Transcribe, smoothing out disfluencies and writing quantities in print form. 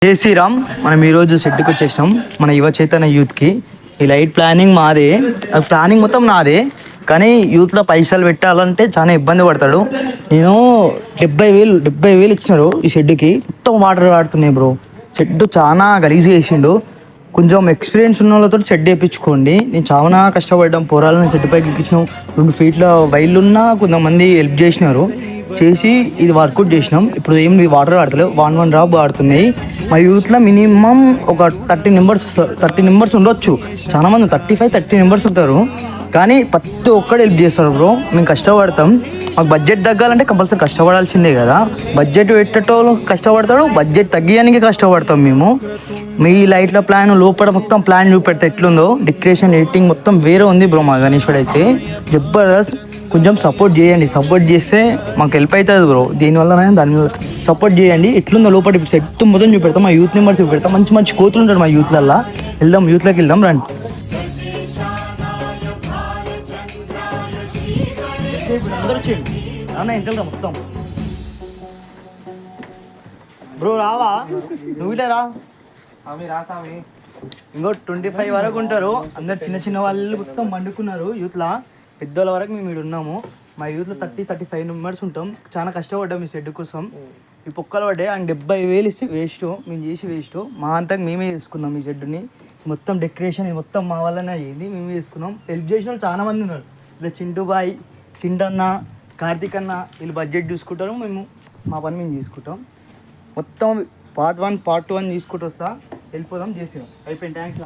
జై శ్రీరామ్. మనం ఈరోజు సెట్కి వచ్చేసినాం మన యువ చైతన్య యూత్కి. ఈ లైట్ ప్లానింగ్ మాదే, ప్లానింగ్ మొత్తం నాదే. కానీ యూత్లో పైసలు పెట్టాలంటే చాలా ఇబ్బంది పడతాడు. నేను 70,000 ఇచ్చినాడు ఈ షెడ్కి. మొత్తం వాటర్ ఆడుతున్నాయి బ్రో. షెడ్ చాలా గలీజ్ చేసిండు. కొంచెం ఎక్స్పీరియన్స్ ఉన్న వాళ్ళతో షెడ్ వేయించుకోండి. నేను చాలా కష్టపడ్డాం, పోరాలని షెడ్ పైకి ఎక్కించినాం. 2 ఫీట్ల వైర్లున్నా కొంతమంది హెల్ప్ చేసినారు. చేసి ఇది వర్కౌట్ చేసినాం. ఇప్పుడు ఏం వాటర్ ఆడతలేవు, 1 డ్రాప్ ఆడుతున్నాయి. మా యూత్లో మినిమం ఒక 30 మెంబర్స్ ఉండొచ్చు. చాలా మంది 35-30 మెంబర్స్ ఉంటారు. కానీ ప్రతి ఒక్కడు హెల్ప్ చేస్తారు బ్రో. మేము కష్టపడతాం. మాకు బడ్జెట్ తగ్గాలంటే కంపల్సరీ కష్టపడాల్సిందే కదా. బడ్జెట్ పెట్టేటోళ్ళు కష్టపడతాడు, బడ్జెట్ తగ్గియానికి కష్టపడతాం మేము. మీ లైట్ల ప్లాన్ లోపల మొత్తం ప్లాన్ చూపెడితే ఎట్లుందో, డెకరేషన్ ఎడిటింగ్ మొత్తం వేరే ఉంది బ్రో. మా గణేశ్వరుడు అయితే జబర్దస్త్. కొంచెం సపోర్ట్ చేయండి. సపోర్ట్ చేస్తే మాకు హెల్ప్ అవుతుంది బ్రో. దీనివల్ల దానివల్ల సపోర్ట్ చేయండి. ఎట్లుందో లోపల సెట్ మొత్తం చూపెడతాం. మా యూత్ మెంబర్స్ చూపెడతాం. మంచి మంచి కోతులు ఉంటారు మా యూత్లల్లో. వెళ్దాం, యూత్లోకి వెళ్దాం రండి. అందరూ వచ్చేయండి అన్న, ఇంట్లో మొత్తం బ్రో. రావా నువ్వు ఇట్లా రా. ఇంకో 25 వరకు ఉంటారు. అందరు చిన్న చిన్న వాళ్ళు మొత్తం మండుకున్నారు. యూత్లా పెద్దోళ్ళ వరకు మేము ఇక్కడ ఉన్నాము. మా యూత్లో 30-35 మెంబర్స్ ఉంటాం. చాలా కష్టపడ్డాం ఈ షెడ్ కోసం. ఈ పొక్కలు పడ్డాయి. అండ్ 70,000 ఇస్తే వేస్ట్, మేము చేసి వేస్ట్. మా అంతకు మేమే చేసుకున్నాం ఈ షెడ్ని. మొత్తం డెకరేషన్ మొత్తం మా వల్లనే అయ్యింది. మేమే చేసుకున్నాం. హెల్ప్ చేసిన వాళ్ళు చాలా మంది ఉన్నారు. ఇలా చింటూ బాయ్, చింటన్న, కార్తీక్ అన్న, వీళ్ళు బడ్జెట్ చూసుకుంటారు. మేము మా పని మేము చేసుకుంటాం. మొత్తం పార్ట్ 1 పార్ట్ 2 అని తీసుకుంటూ వస్తా. వెళ్ళిపోదాం. చేసాం అయిపోయింది. థ్యాంక్స్.